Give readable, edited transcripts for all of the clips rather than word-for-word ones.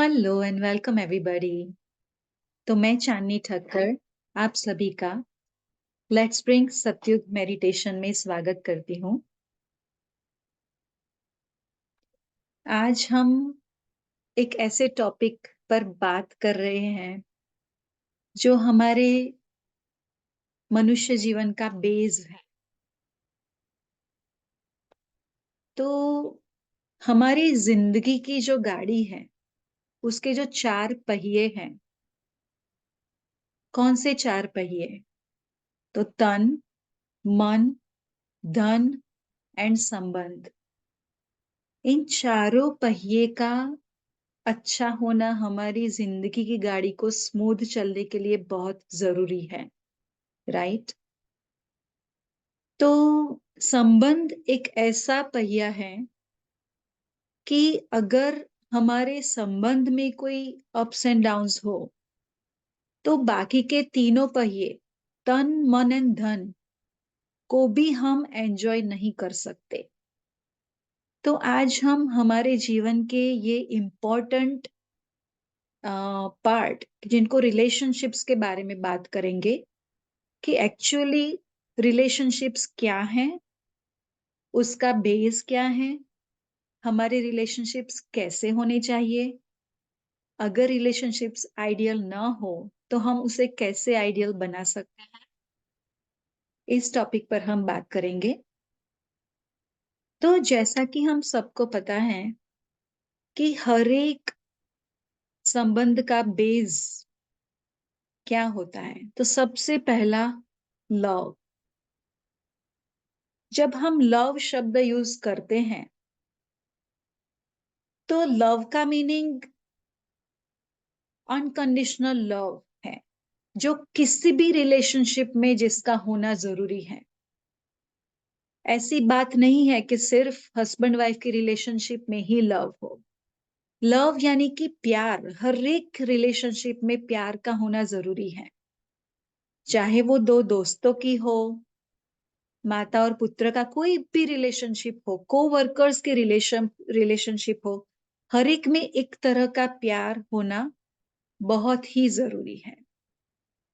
Hello and welcome everybody. तो मैं चांदनी ठक्कर आप सभी का लेट्स ब्रिंग सत्युग मेडिटेशन में स्वागत करती हूँ। आज हम एक ऐसे टॉपिक पर बात कर रहे हैं जो हमारे मनुष्य जीवन का बेस है। तो हमारी जिंदगी की जो गाड़ी है उसके जो चार पहिए हैं, कौन से चार पहिए? तो तन, मन, धन एंड संबंध। इन चारों पहिए का अच्छा होना हमारी जिंदगी की गाड़ी को स्मूथ चलने के लिए बहुत जरूरी है, राइट? तो संबंध एक ऐसा पहिया है कि अगर हमारे संबंध में कोई अप्स एंड डाउन्स हो तो बाकी के तीनों पहिए तन मन एंड धन को भी हम एंजॉय नहीं कर सकते। तो आज हम हमारे जीवन के ये इम्पोर्टेंट पार्ट जिनको रिलेशनशिप्स के बारे में बात करेंगे कि एक्चुअली रिलेशनशिप्स क्या हैं, उसका बेस क्या है, हमारे रिलेशनशिप्स कैसे होने चाहिए, अगर रिलेशनशिप्स आइडियल ना हो तो हम उसे कैसे आइडियल बना सकते हैं, इस टॉपिक पर हम बात करेंगे। तो जैसा कि हम सबको पता है कि हर एक संबंध का बेस क्या होता है, तो सबसे पहला लव। जब हम लव शब्द यूज करते हैं तो लव का मीनिंग अनकंडीशनल लव है, जो किसी भी रिलेशनशिप में जिसका होना जरूरी है। ऐसी बात नहीं है कि सिर्फ हस्बैंड वाइफ की रिलेशनशिप में ही लव हो। लव यानी कि प्यार, हर एक रिलेशनशिप में प्यार का होना जरूरी है, चाहे वो दो दोस्तों की हो, माता और पुत्र का कोई भी रिलेशनशिप हो, को वर्कर्स की रिलेशनशिप हो। हर एक में एक तरह का प्यार होना बहुत ही जरूरी है,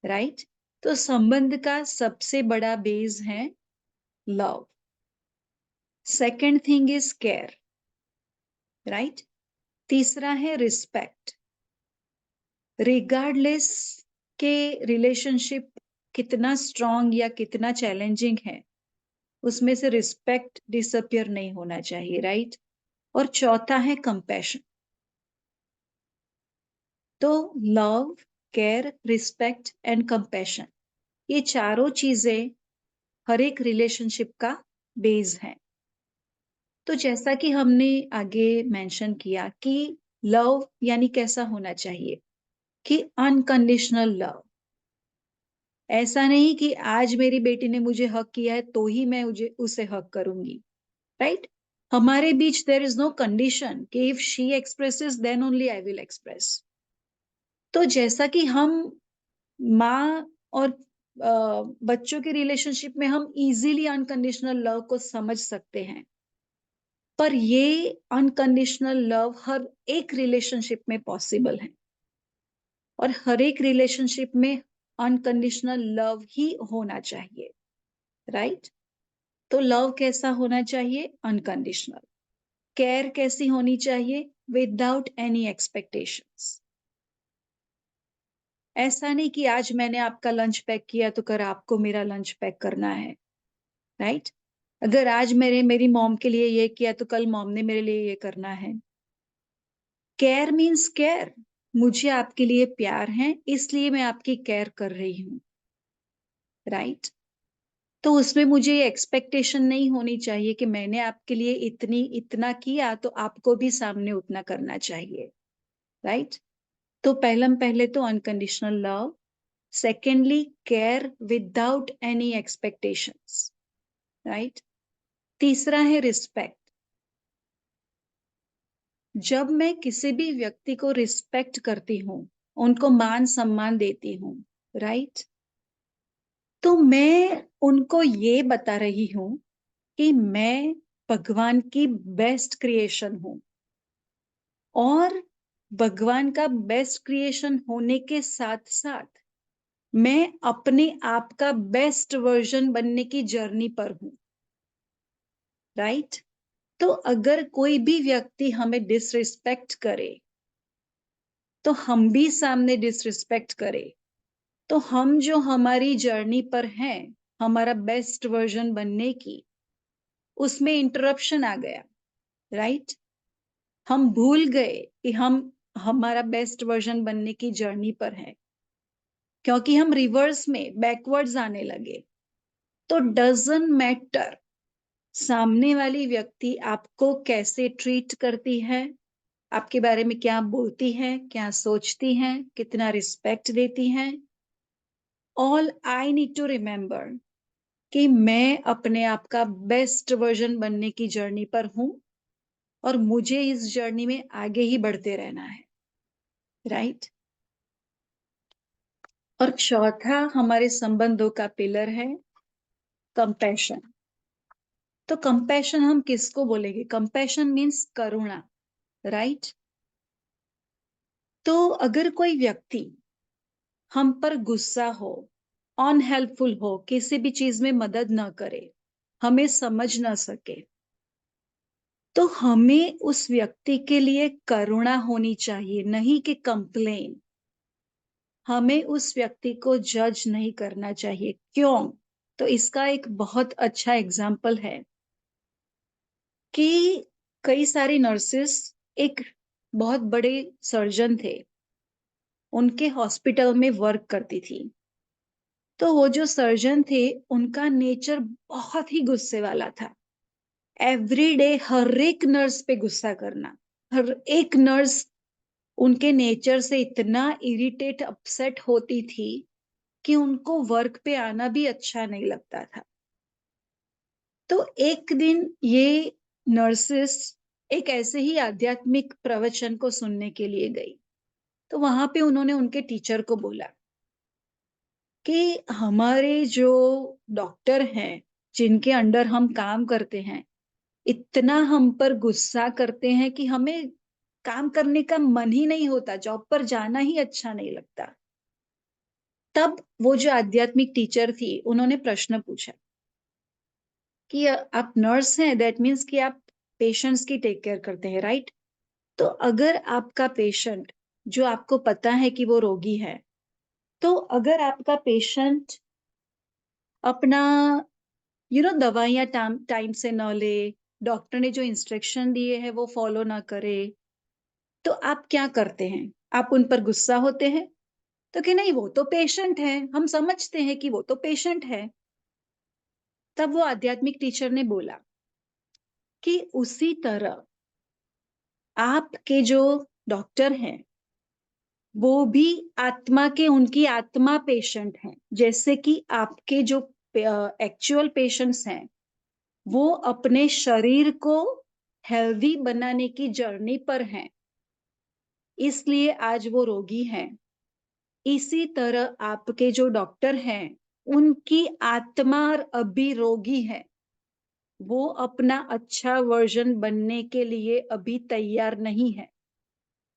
राइट? तो संबंध का सबसे बड़ा बेस है love. Second thing is care, right? तीसरा है रिस्पेक्ट। रिगार्डलेस के रिलेशनशिप कितना स्ट्रांग या कितना चैलेंजिंग है, उसमें से रिस्पेक्ट डिसअपियर नहीं होना चाहिए, राइट? और चौथा है कंपैशन। तो love, care, respect and compassion, ये चारों चीजें हर एक रिलेशनशिप का बेस है। तो जैसा कि हमने आगे मेंशन किया कि लव यानी कैसा होना चाहिए, कि अनकंडीशनल लव। ऐसा नहीं कि आज मेरी बेटी ने मुझे हक किया है तो ही मैं उसे हक करूंगी, राइट? हमारे बीच देयर इज नो कंडीशन कि if she expresses then only I will express. तो जैसा कि हम माँ और बच्चों के रिलेशनशिप में हम इजीली अनकंडीशनल लव को समझ सकते हैं, पर ये अनकंडीशनल लव हर एक रिलेशनशिप में पॉसिबल है, और हर एक रिलेशनशिप में अनकंडीशनल लव ही होना चाहिए, राइट? तो लव कैसा होना चाहिए? अनकंडीशनल। केयर कैसी होनी चाहिए? Without any expectations. ऐसा नहीं कि आज मैंने आपका लंच पैक किया तो कर आपको मेरा लंच पैक करना है, राइट? अगर आज मेरी मॉम के लिए ये किया तो कल मॉम ने मेरे लिए ये करना है। केयर मीन्स केयर, मुझे आपके लिए प्यार है इसलिए मैं आपकी केयर कर रही हूँ, राइट? तो उसमें मुझे ये एक्सपेक्टेशन नहीं होनी चाहिए कि मैंने आपके लिए इतना किया तो आपको भी सामने उतना करना चाहिए, राइट? तो पहले तो unconditional love. Secondly care without any expectations, right? तीसरा है रिस्पेक्ट। जब मैं किसी भी व्यक्ति को रिस्पेक्ट करती हूँ, उनको मान सम्मान देती हूँ, राइट, तो मैं उनको ये बता रही हूँ कि मैं भगवान की बेस्ट क्रिएशन हूँ, और भगवान का बेस्ट क्रिएशन होने के साथ साथ मैं अपने आप का बेस्ट वर्जन बनने की जर्नी पर हूं, राइट? तो अगर कोई भी व्यक्ति हमें डिसरिस्पेक्ट करे, तो हम भी सामने डिसरिस्पेक्ट करें, तो हम जो हमारी जर्नी पर हैं, हमारा बेस्ट वर्जन बनने की, उसमें इंटरप्शन आ गया, राइट? हम भूल गए कि हम हमारा बेस्ट वर्जन बनने की जर्नी पर हैं, क्योंकि हम रिवर्स में बैकवर्ड्स आने लगे। तो डजंट मैटर सामने वाली व्यक्ति आपको कैसे ट्रीट करती है, आपके बारे में क्या बोलती है, क्या सोचती है, कितना रिस्पेक्ट देती है। All I need to remember कि मैं अपने आप का बेस्ट वर्जन बनने की जर्नी पर हूं और मुझे इस जर्नी में आगे ही बढ़ते रहना है, राइट? और चौथा हमारे संबंधों का पिलर है कंपैशन। तो कंपैशन हम किसको बोलेंगे? कंपैशन मीन्स करुणा, राइट? तो अगर कोई व्यक्ति हम पर गुस्सा हो, अनहेल्पफुल हो, किसी भी चीज में मदद ना करे, हमें समझ ना सके, तो हमें उस व्यक्ति के लिए करुणा होनी चाहिए, नहीं कि कंप्लेन। हमें उस व्यक्ति को जज नहीं करना चाहिए। क्यों? तो इसका एक बहुत अच्छा एग्जाम्पल है कि कई सारी नर्सेस एक बहुत बड़े सर्जन थे, उनके हॉस्पिटल में वर्क करती थी। तो वो जो सर्जन थे, उनका नेचर बहुत ही गुस्से वाला था। एवरी डे हर एक नर्स पे गुस्सा करना। हर एक नर्स उनके नेचर से इतना इरिटेट, अपसेट होती थी कि उनको वर्क पे आना भी अच्छा नहीं लगता था। तो एक दिन ये नर्सेस एक ऐसे ही आध्यात्मिक प्रवचन को सुनने के लिए गई। तो वहां पे उन्होंने उनके टीचर को बोला कि हमारे जो डॉक्टर हैं, जिनके अंडर हम काम करते हैं, इतना हम पर गुस्सा करते हैं कि हमें काम करने का मन ही नहीं होता, जॉब पर जाना ही अच्छा नहीं लगता। तब वो जो आध्यात्मिक टीचर थी, उन्होंने प्रश्न पूछा कि आप नर्स हैं, दैट मीन्स कि आप पेशेंट्स की टेक केयर करते हैं, राइट? तो अगर आपका पेशेंट, जो आपको पता है कि वो रोगी है, तो अगर आपका पेशेंट अपना दवाइयां टाइम से न ले, डॉक्टर ने जो इंस्ट्रक्शन दिए हैं वो फॉलो ना करे, तो आप क्या करते हैं? आप उन पर गुस्सा होते हैं? तो कि नहीं, वो तो पेशेंट है, हम समझते हैं कि वो तो पेशेंट है। तब वो आध्यात्मिक टीचर ने बोला कि उसी तरह आपके जो डॉक्टर हैं, वो भी आत्मा के, उनकी आत्मा पेशेंट हैं। जैसे कि आपके जो एक्चुअल पेशेंट्स हैं, वो अपने शरीर को हेल्दी बनाने की जर्नी पर हैं, इसलिए आज वो रोगी हैं। इसी तरह आपके जो डॉक्टर हैं, उनकी आत्मा अभी रोगी है, वो अपना अच्छा वर्जन बनने के लिए अभी तैयार नहीं है।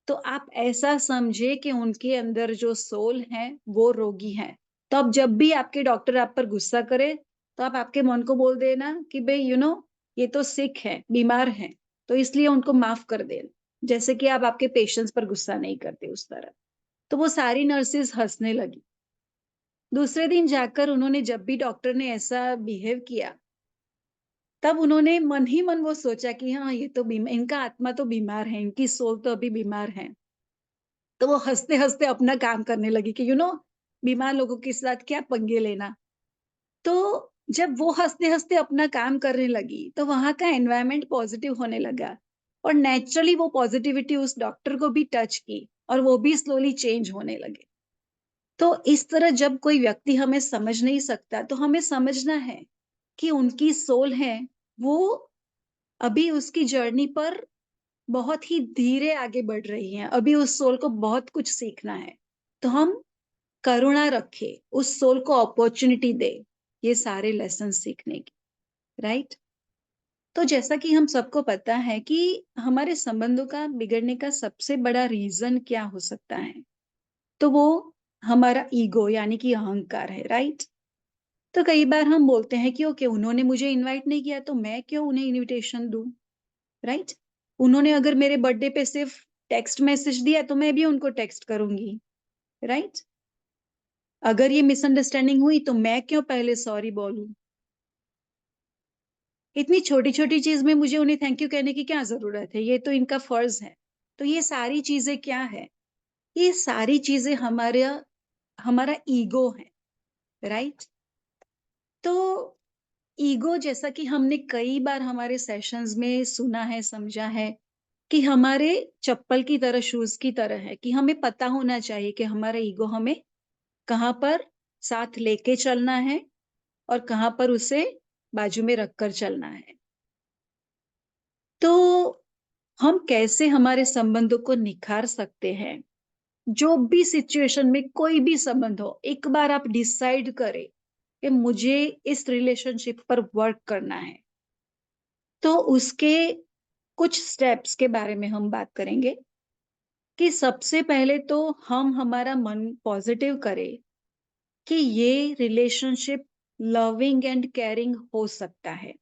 तो आप ऐसा समझे कि उनके अंदर जो सोल है वो रोगी है। तो अब जब भी आपके डॉक्टर आप पर गुस्सा करे, तो आप आपके मन को बोल देना कि भाई ये तो सिक है, बीमार है, तो इसलिए उनको माफ कर देना। जैसे कि आप आपके पेशेंट्स पर गुस्सा नहीं करते उस तरह। तो वो सारी नर्सेस हंसने लगी। दूसरे दिन जाकर उन्होंने, जब भी डॉक्टर ने ऐसा बिहेव किया, तब उन्होंने मन ही मन वो सोचा कि हाँ, ये तो इनका आत्मा तो बीमार है, इनकी सोल तो अभी बीमार है। तो वो हंसते हंसते अपना काम करने लगी कि बीमार लोगों के साथ क्या पंगे लेना। तो जब वो हंसते हंसते अपना काम करने लगी, तो वहां का एनवायरनमेंट पॉजिटिव होने लगा, और नेचुरली वो पॉजिटिविटी उस डॉक्टर को भी टच की, और वो भी स्लोली चेंज होने लगे। तो इस तरह जब कोई व्यक्ति हमें समझ नहीं सकता, तो हमें समझना है कि उनकी सोल है, वो अभी उसकी जर्नी पर बहुत ही धीरे आगे बढ़ रही है, अभी उस सोल को बहुत कुछ सीखना है। तो हम करुणा रखे, उस सोल को अपॉर्चुनिटी दे ये सारे लेसन सीखने की, राइट? तो जैसा कि हम सबको पता है कि हमारे संबंधों का बिगड़ने का सबसे बड़ा रीज़न क्या हो सकता है? तो वो हमारा ईगो यानी कि अहंकार है, राइट? तो कई बार हम बोलते हैं कि ओके उन्होंने मुझे इनवाइट नहीं किया तो मैं क्यों उन्हें इनविटेशन दूँ, राइट? उन्होंने अगर मेरे बर्थडे पे सिर्फ़ टेक्स्ट मैसेज दिया तो मैं भी उनको टेक्स्ट करूँगी, राइट? अगर ये मिसअंडरस्टैंडिंग हुई तो मैं क्यों पहले सॉरी बोलूँ? इतनी छोटी-छोटी चीज़ में मुझे उन्हें थैंक यू कहने की क्या ज़रूरत है? ये तो इनका फ़र्ज़ है। तो ये सारी चीज़ें क्या है? ये सारी चीज़ें हमारा ईगो है, राइट? तो ईगो जैसा कि हमने कई बार हमारे सेशंस में सुना है, समझा है कि हमारे चप्पल की तरह, शूज़ की तरह है कि हमें पता होना चाहिए कि हमारा ईगो हमें कहाँ पर साथ लेके चलना है और कहाँ पर उसे बाजू में रख कर चलना है। तो हम कैसे हमारे संबंधों को निखार सकते हैं? जो भी सिचुएशन में कोई भी संबंध हो, एक बार आप डिसाइड करें कि मुझे इस रिलेशनशिप पर वर्क करना है, तो उसके कुछ स्टेप्स के बारे में हम बात करेंगे कि सबसे पहले तो हम हमारा मन पॉजिटिव करें कि ये रिलेशनशिप लविंग एंड केयरिंग हो सकता है।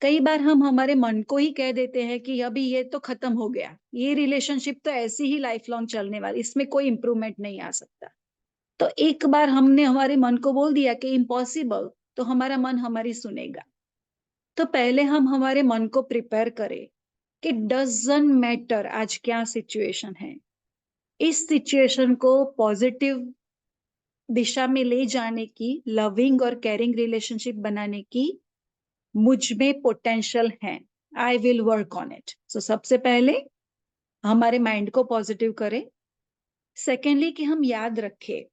कई बार हम हमारे मन को ही कह देते हैं कि अभी ये तो खत्म हो गया, ये रिलेशनशिप तो ऐसी ही लाइफ लॉन्ग चलने वाली, इसमें कोई इम्प्रूवमेंट नहीं आ सकता। तो एक बार हमने हमारे मन को बोल दिया कि इम्पॉसिबल, तो हमारा मन हमारी सुनेगा। तो पहले हम हमारे मन को प्रिपेयर करें कि डज़न्ट मैटर आज क्या सिचुएशन है। इस सिचुएशन को पॉजिटिव दिशा में ले जाने की, लविंग और केयरिंग रिलेशनशिप बनाने की मुझ में पोटेंशियल है। I will work on it. So सबसे पहले हमारे माइंड को पॉजिटिव करें। सेकेंडली कि हम याद रखें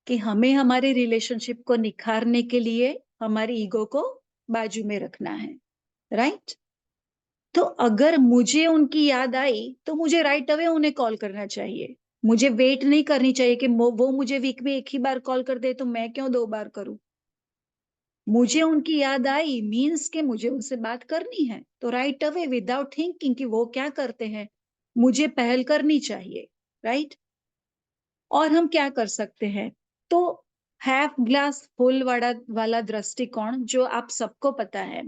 कि हमें हमारे रिलेशनशिप को निखारने के लिए हमारी ईगो को बाजू में रखना है, राइट? तो अगर मुझे उनकी याद आई, तो मुझे राइट अवे उन्हें कॉल करना चाहिए। मुझे वेट नहीं करनी चाहिए कि वो मुझे वीक में 1 ही बार कॉल कर दे, तो मैं क्यों 2 बार करूँ? मुझे उनकी याद आई मीन्स कि मुझे उनसे बात करनी है, तो राइट अवे विदाउट थिंकिंग कि वो क्या करते हैं, मुझे पहल करनी चाहिए, राइट? और हम क्या कर सकते हैं? तो हाफ ग्लास फुल वाला दृष्टिकोण जो आप सबको पता है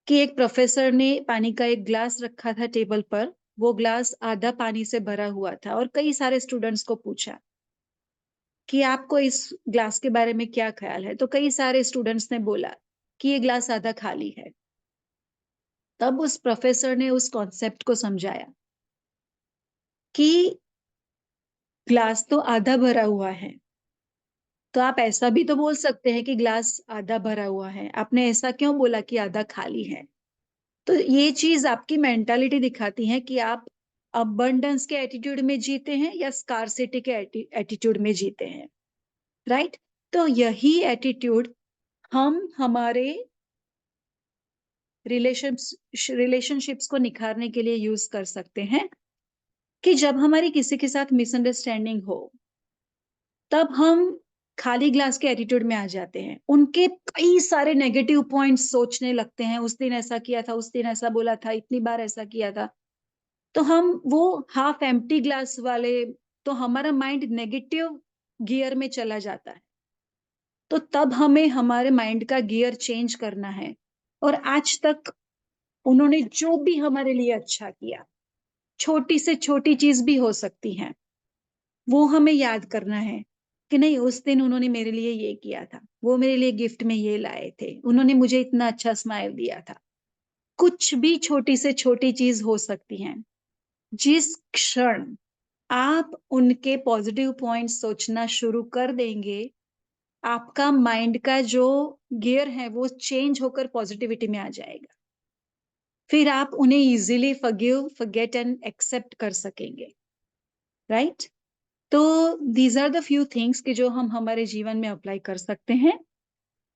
कि एक प्रोफेसर ने पानी का एक ग्लास रखा था टेबल पर, वो ग्लास आधा पानी से भरा हुआ था और कई सारे स्टूडेंट्स को पूछा कि आपको इस ग्लास के बारे में क्या ख्याल है? तो कई सारे स्टूडेंट्स ने बोला कि ये ग्लास आधा खाली है। तब उस प्रोफेसर ने उस कॉन्सेप्ट को समझाया कि ग्लास तो आधा भरा हुआ है। तो आप ऐसा भी तो बोल सकते हैं कि ग्लास आधा भरा हुआ है। आपने ऐसा क्यों बोला कि आधा खाली है? तो ये चीज़ आपकी मेंटालिटी दिखाती है कि आप अबंडेंस के एटीट्यूड में जीते हैं या स्कार्सिटी के एटीट्यूड में जीते हैं, राइट? तो यही एटीट्यूड हम हमारे रिलेशनशिप्स को निखारने के लिए यूज़ कर सकते हैं कि जब हमारी किसी के साथ मिसअंडरस्टैंडिंग हो, तब हम खाली ग्लास के एटीट्यूड में आ जाते हैं। उनके कई सारे नेगेटिव पॉइंट्स सोचने लगते हैं, उस दिन ऐसा किया था, उस दिन ऐसा बोला था, इतनी बार ऐसा किया था। तो हम वो हाफ एम्प्टी ग्लास वाले, तो हमारा माइंड नेगेटिव गियर में चला जाता है। तो तब हमें हमारे माइंड का गियर चेंज करना है और आज तक उन्होंने जो भी हमारे लिए अच्छा किया, छोटी से छोटी चीज़ भी हो सकती है, वो हमें याद करना है कि नहीं उस दिन उन्होंने मेरे लिए ये किया था, वो मेरे लिए गिफ्ट में ये लाए थे, उन्होंने मुझे इतना अच्छा स्माइल दिया था। कुछ भी छोटी से छोटी चीज़ हो सकती है। जिस क्षण आप उनके पॉजिटिव पॉइंट्स सोचना शुरू कर देंगे, आपका माइंड का जो गियर है वो चेंज होकर पॉजिटिविटी में आ जाएगा। फिर आप उन्हें easily forgive, forget and accept कर सकेंगे, राइट? तो these are the few things कि जो हम हमारे जीवन में अप्लाई कर सकते हैं।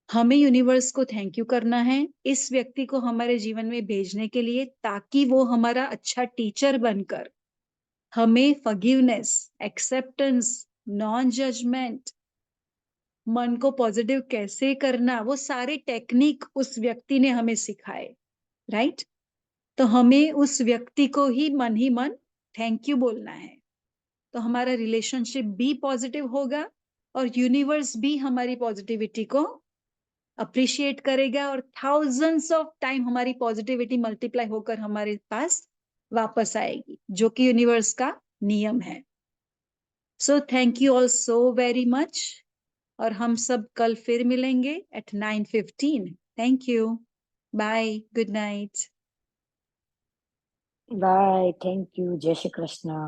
हमें यूनिवर्स को थैंक यू करना है, इस व्यक्ति को हमारे जीवन में भेजने के लिए ताकि वो हमारा अच्छा टीचर बनकर हमें फॉरगिवनेस, एक्सेप्टेंस, नॉन जजमेंट, मन को पॉजिटिव कैसे करना, वो सारे टेक्निक उस व्यक्ति ने हमें सिखाए, राइट? तो हमें उस व्यक्ति को ही मन थैंक यू बोलना है। तो हमारा रिलेशनशिप भी पॉजिटिव होगा और यूनिवर्स भी हमारी पॉजिटिविटी को अप्रिशिएट करेगा और थाउजेंड्स ऑफ टाइम हमारी पॉजिटिविटी मल्टीप्लाई होकर हमारे पास वापस आएगी, जो कि यूनिवर्स का नियम है। So thank you all so very much, और हम सब कल फिर मिलेंगे at 9:15। Thank you, bye, good night. Bye, thank you, जय श्री कृष्ण।